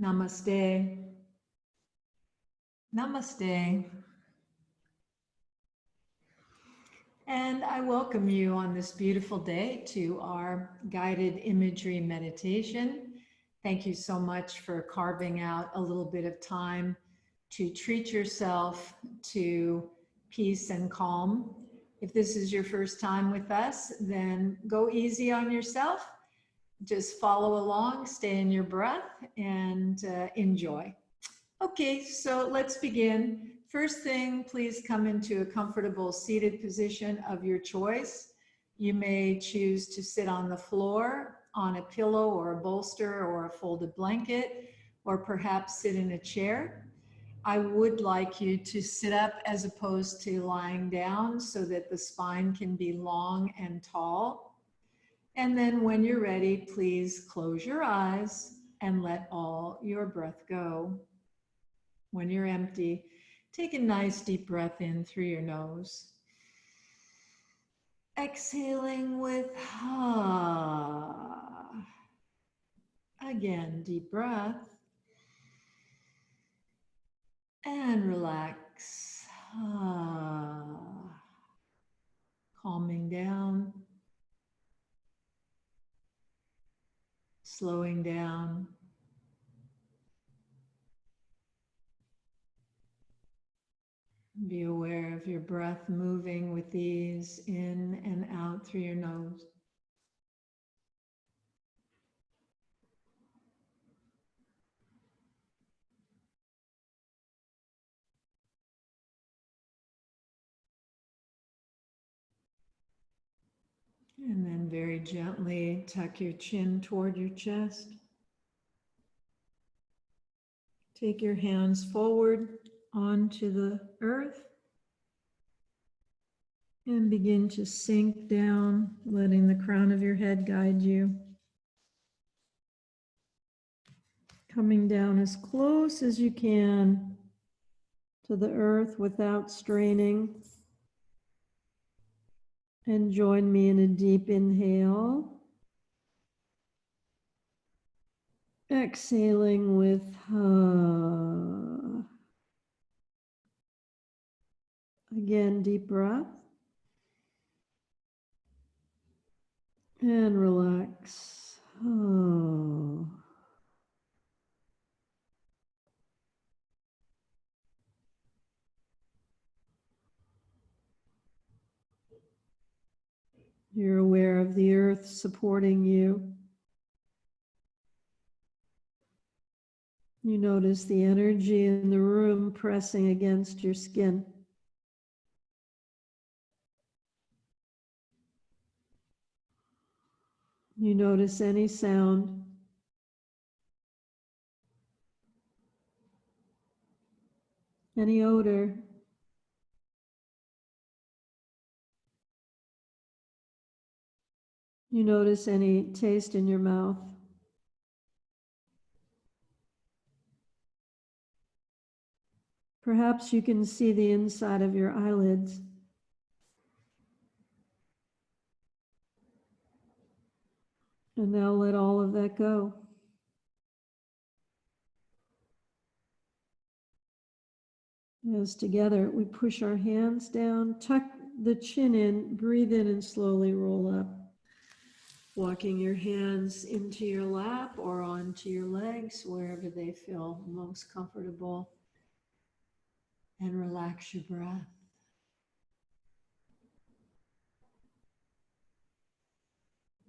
Namaste. Namaste. And I welcome you on this beautiful day to our guided imagery meditation. Thank you so much for carving out a little bit of time to treat yourself to peace and calm. If this is your first time with us, then go easy on yourself. Just follow along, stay in your breath, and enjoy. Okay, so let's begin. First thing, please come into a comfortable seated position of your choice. You may choose to sit on the floor, on a pillow or a bolster or a folded blanket, or perhaps sit in a chair. I would like you to sit up as opposed to lying down so that the spine can be long and tall. And then when you're ready, please close your eyes and let all your breath go. When you're empty, take a nice deep breath in through your nose. Exhaling with ha. Again, deep breath. And relax. Ha. Calming down. Slowing down. Be aware of your breath moving with ease in and out through your nose. And then very gently tuck your chin toward your chest. Take your hands forward onto the earth and begin to sink down, letting the crown of your head guide you. Coming down as close as you can to the earth without straining. And join me in a deep inhale. Exhaling with again, deep breath. And relax. You're aware of the earth supporting you. You notice the energy in the room pressing against your skin. You notice any sound. Any odor. You notice any taste in your mouth. Perhaps you can see the inside of your eyelids. And now let all of that go. As together we push our hands down, tuck the chin in, breathe in and slowly roll up. Walking your hands into your lap or onto your legs, wherever they feel most comfortable. And relax your breath.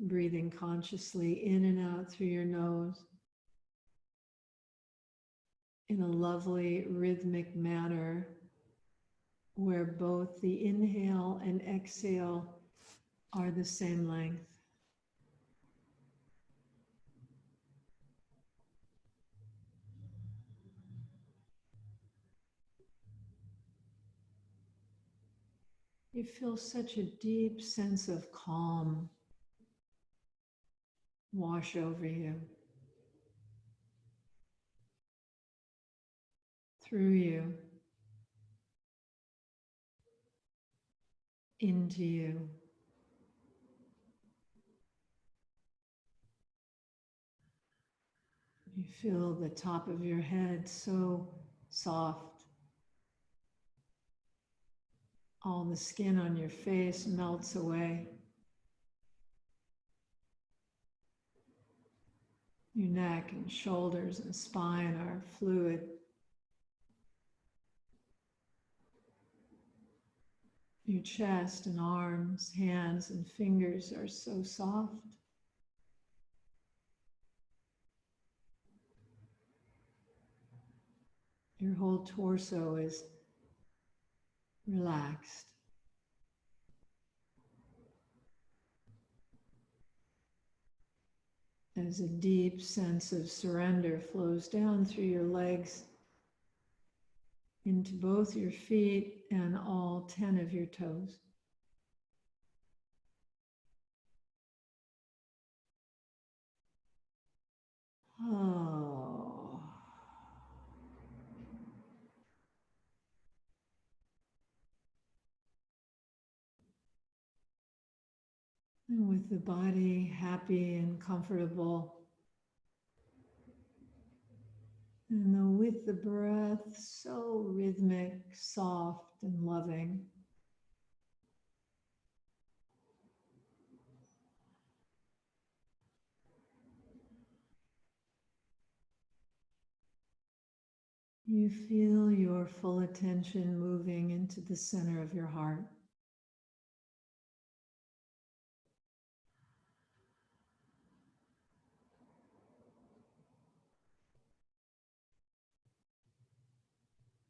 Breathing consciously in and out through your nose in a lovely rhythmic manner where both the inhale and exhale are the same length. You feel such a deep sense of calm wash over you, through you, into you. You feel the top of your head so soft. All the skin on your face melts away. Your neck and shoulders and spine are fluid. Your chest and arms, hands and fingers are so soft. Your whole torso is relaxed. As a deep sense of surrender flows down through your legs into both your feet and all 10 of your toes. Oh. And with the body happy and comfortable, and with the breath so rhythmic, soft, and loving, you feel your full attention moving into the center of your heart.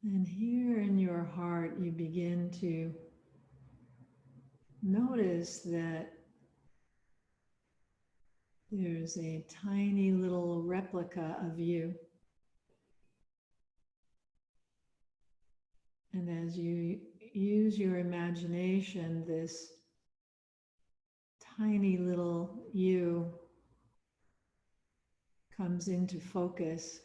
And here in your heart, you begin to notice that there's a tiny little replica of you. And as you use your imagination, this tiny little you comes into focus.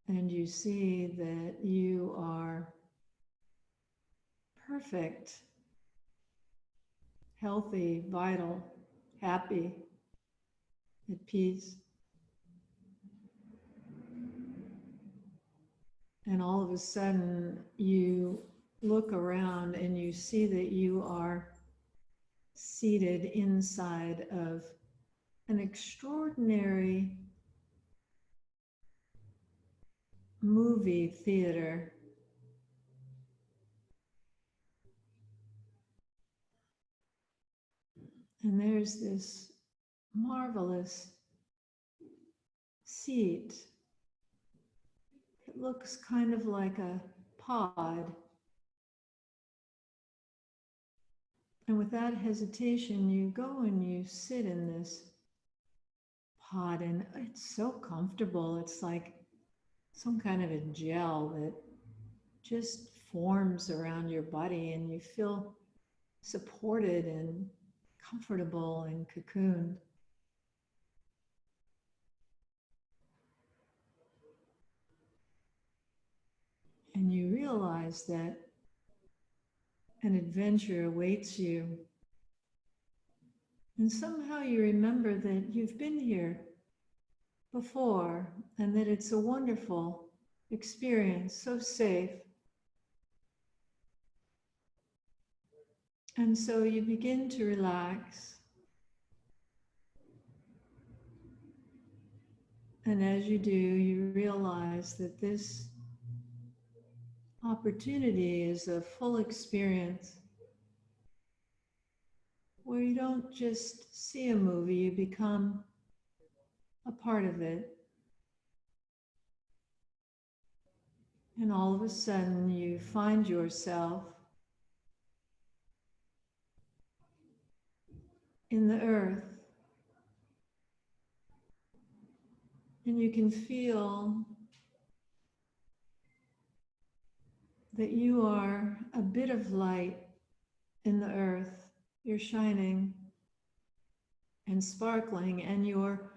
And you see that you are perfect, healthy, vital, happy, at peace. And all of a sudden, you look around and you see that you are seated inside of an extraordinary movie theater. And there's this marvelous seat. It looks kind of like a pod. And without hesitation, you go and you sit in this pod, and it's so comfortable. It's like some kind of a gel that just forms around your body, and you feel supported and comfortable and cocooned. And you realize that an adventure awaits you. And somehow you remember that you've been here before and that it's a wonderful experience, so safe. And so you begin to relax. And as you do, you realize that this opportunity is a full experience where you don't just see a movie, you become a part of it. And all of a sudden you find yourself in the earth. And you can feel that you are a bit of light in the earth. You're shining and sparkling, and you're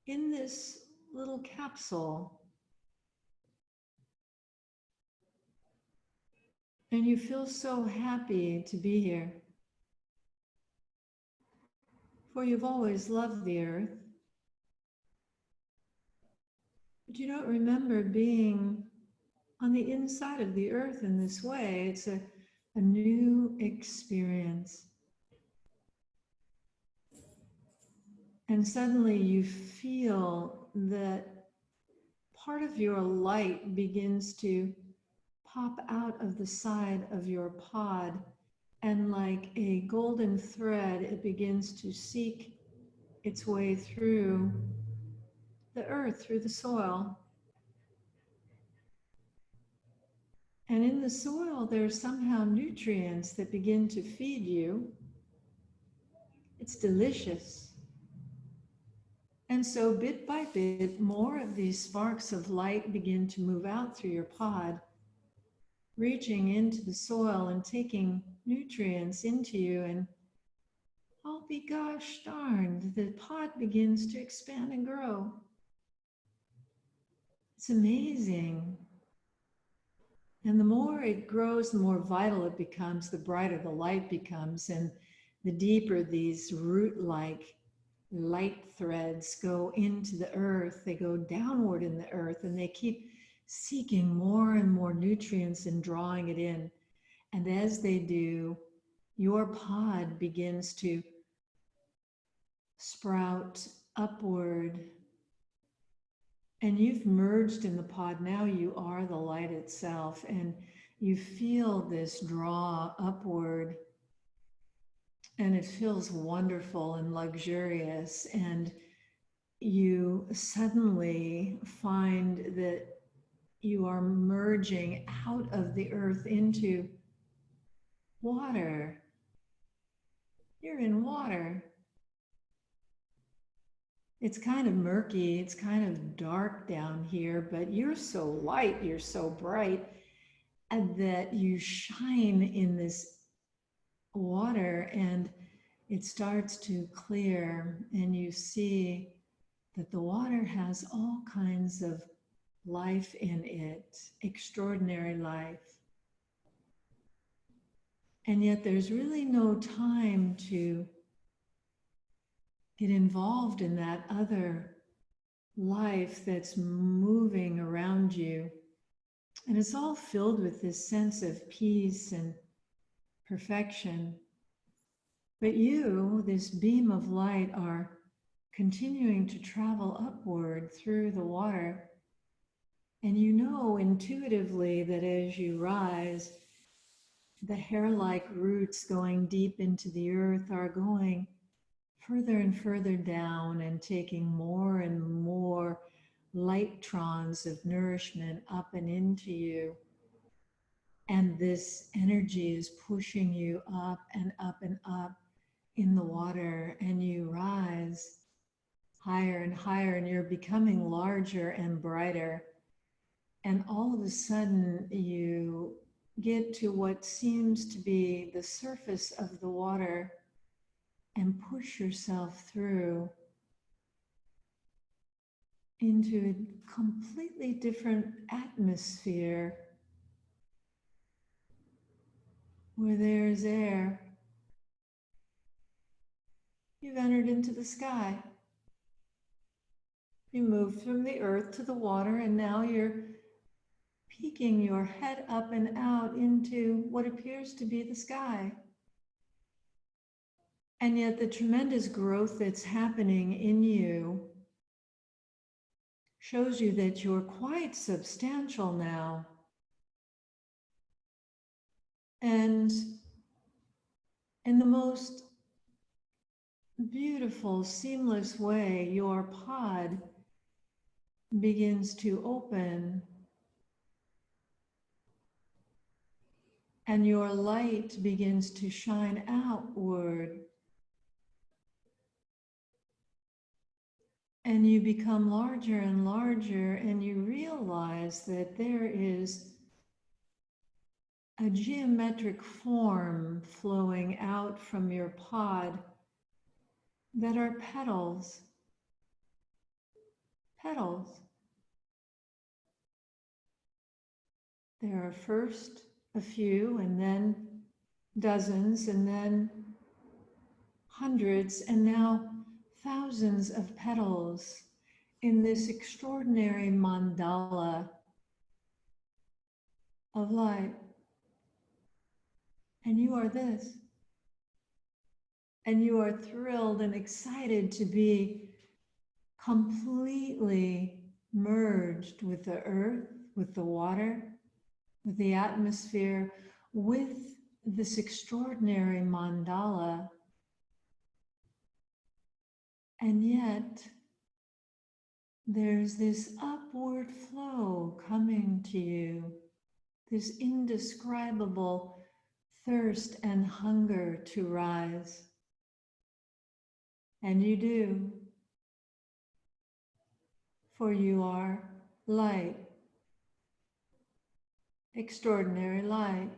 in this little capsule. And you feel so happy to be here. For you've always loved the earth. But you don't remember being on the inside of the earth in this way. It's a new experience. And suddenly you feel that part of your light begins to pop out of the side of your pod, and like a golden thread, it begins to seek its way through the earth, through the soil. And in the soil, there's somehow nutrients that begin to feed you. It's delicious. And so bit by bit, more of these sparks of light begin to move out through your pod, reaching into the soil and taking nutrients into you. And I'll be gosh darned, the pod begins to expand and grow. It's amazing. And the more it grows, the more vital it becomes, the brighter the light becomes, and the deeper these root-like light threads go into the earth. They go downward in the earth, and they keep seeking more and more nutrients and drawing it in. And as they do, your pod begins to sprout upward. And you've merged in the pod. Now you are the light itself, and you feel this draw upward, and it feels wonderful and luxurious. And you suddenly find that you are merging out of the earth into water. You're in water. It's kind of murky, it's kind of dark down here, but you're so light, you're so bright, and that you shine in this water, and it starts to clear, and you see that the water has all kinds of life in it, extraordinary life. And yet there's really no time to get involved in that other life that's moving around you. And it's all filled with this sense of peace and perfection. But you, this beam of light, are continuing to travel upward through the water. And you know intuitively that as you rise, the hair-like roots going deep into the earth are going further and further down and taking more and more lightrons of nourishment up and into you. And this energy is pushing you up and up and up in the water, and you rise higher and higher, and you're becoming larger and brighter. And all of a sudden you get to what seems to be the surface of the water and push yourself through into a completely different atmosphere where there's air. You've entered into the sky. You moved from the earth to the water, and now you're peeking your head up and out into what appears to be the sky. And yet the tremendous growth that's happening in you shows you that you're quite substantial now. And in the most beautiful, seamless way, your pod begins to open, and your light begins to shine outward. And you become larger and larger, and you realize that there is a geometric form flowing out from your pod that are petals. Petals. There are first a few, and then dozens, and then hundreds, and now thousands of petals. in this extraordinary mandala of light. And you are this. And you are thrilled and excited to be completely merged with the earth, with the water, with the atmosphere, with this extraordinary mandala. And yet, there's this upward flow coming to you, this indescribable thirst and hunger to rise. And you do, for you are light, extraordinary light,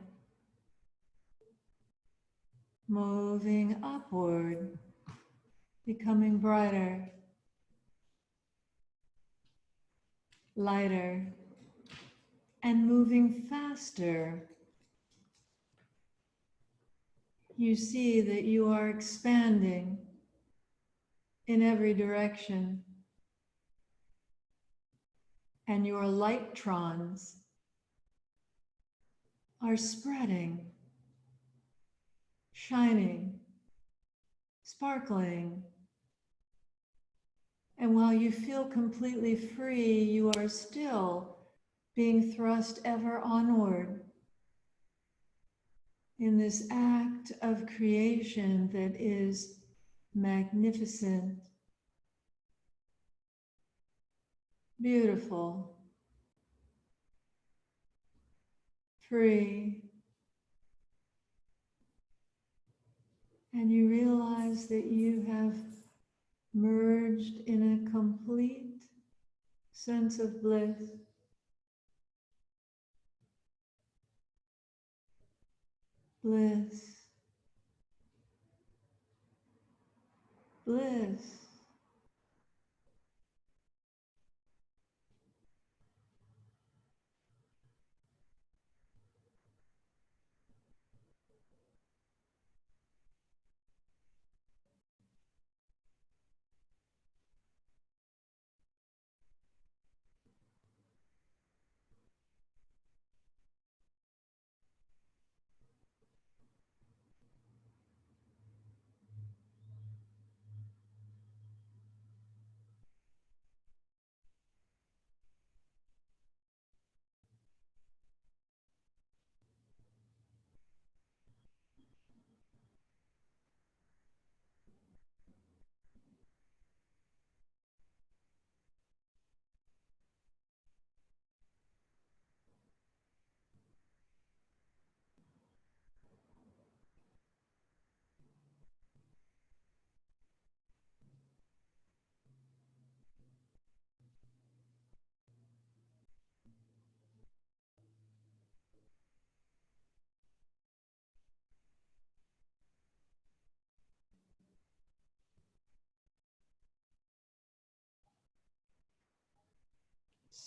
moving upward, becoming brighter, lighter, and moving faster. You see that you are expanding in every direction, and your lightrons are spreading, shining, sparkling. And while you feel completely free, you are still being thrust ever onward in this act of creation that is magnificent, beautiful, free. And you realize that you have merged in a complete sense of bliss. Bliss. Bliss.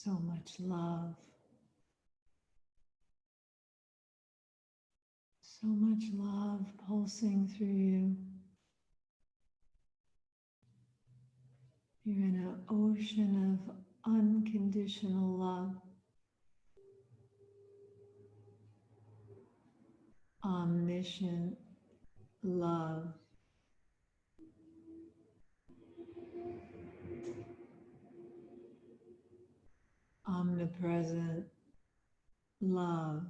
So much love. So much love pulsing through you. You're in an ocean of unconditional love, omniscient love, omnipresent love,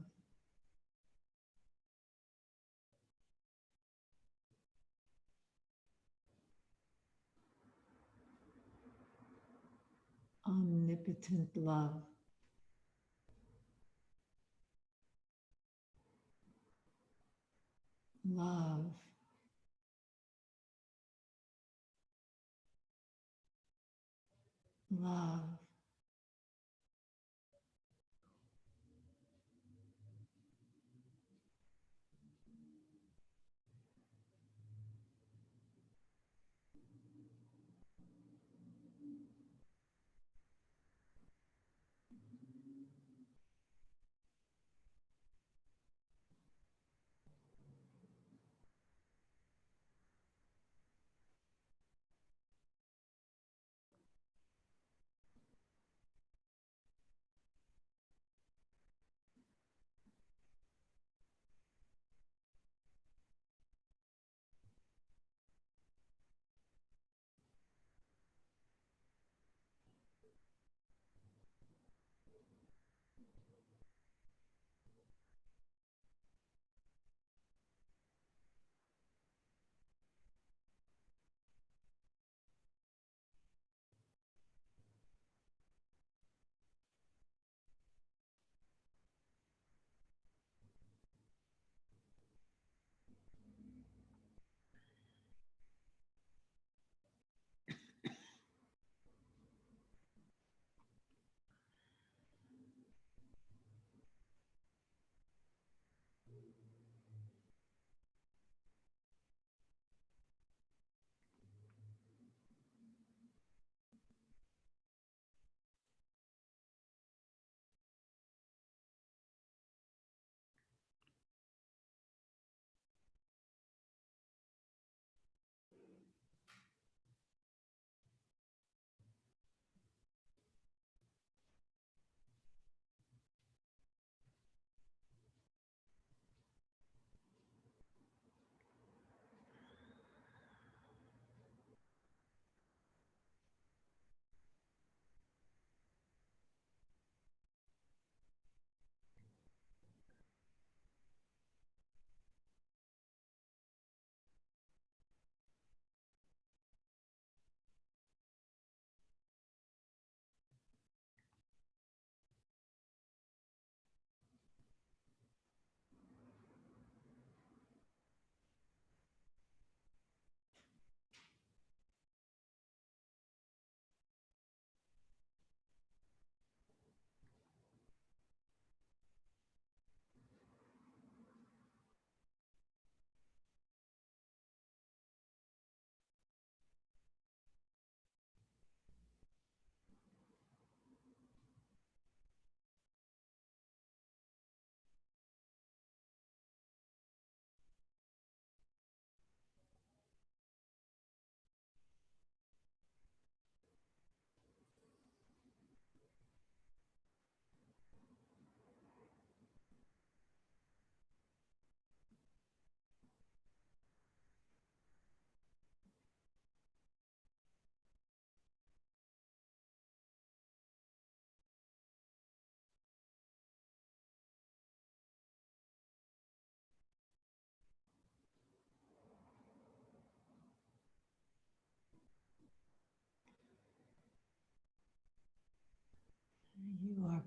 omnipotent love, love, love.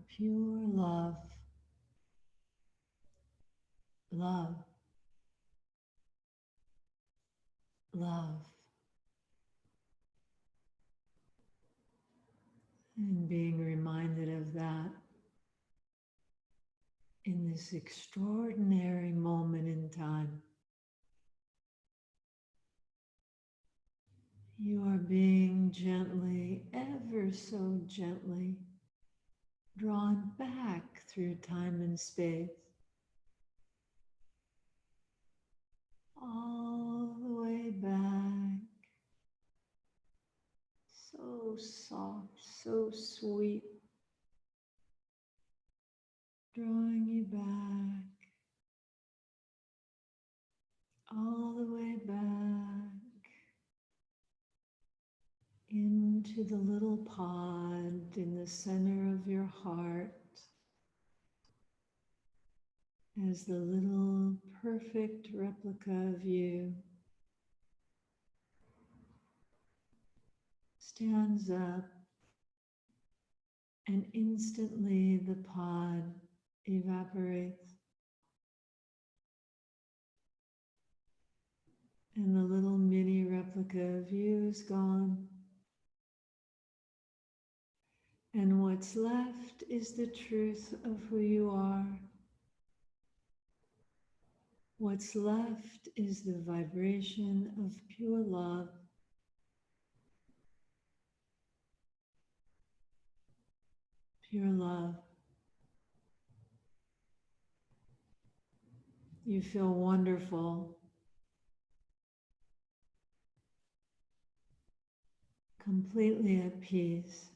pure love, love, love. And being reminded of that in this extraordinary moment in time. You are being gently, ever so gently, drawn back through time and space, all the way back. So soft, so sweet, drawing you back, all the way back into the little pod in the center of your heart, as the little perfect replica of you stands up, and instantly the pod evaporates and the little mini replica of you is gone. And what's left is the truth of who you are. What's left is the vibration of pure love. Pure love. You feel wonderful, completely at peace.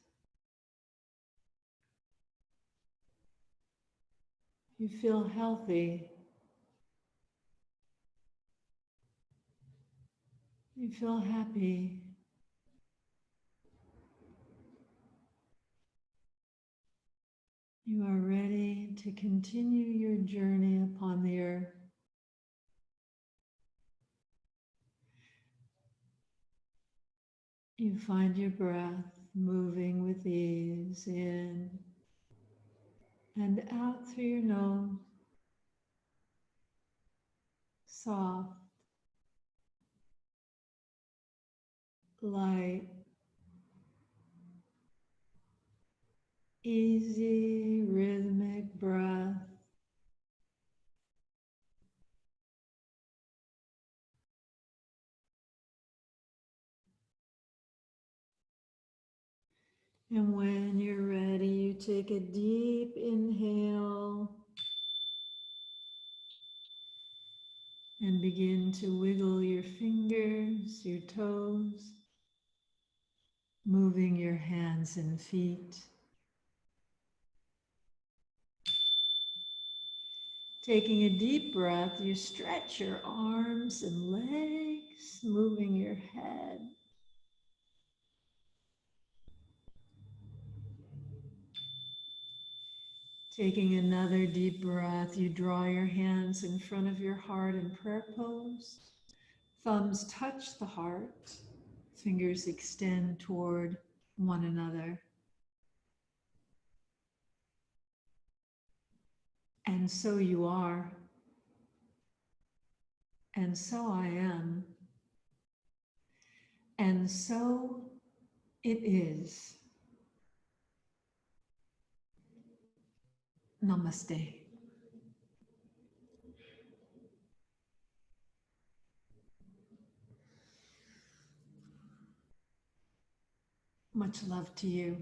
You feel healthy. You feel happy. You are ready to continue your journey upon the earth. You find your breath moving with ease in and out through your nose, soft, light, easy, rhythmic breath. And when you're ready, you take a deep inhale and begin to wiggle your fingers, your toes, moving your hands and feet. Taking a deep breath, you stretch your arms and legs, moving your head. Taking another deep breath, you draw your hands in front of your heart in prayer pose. Thumbs touch the heart, fingers extend toward one another. And so you are, and so I am, and so it is. Namaste. Much love to you.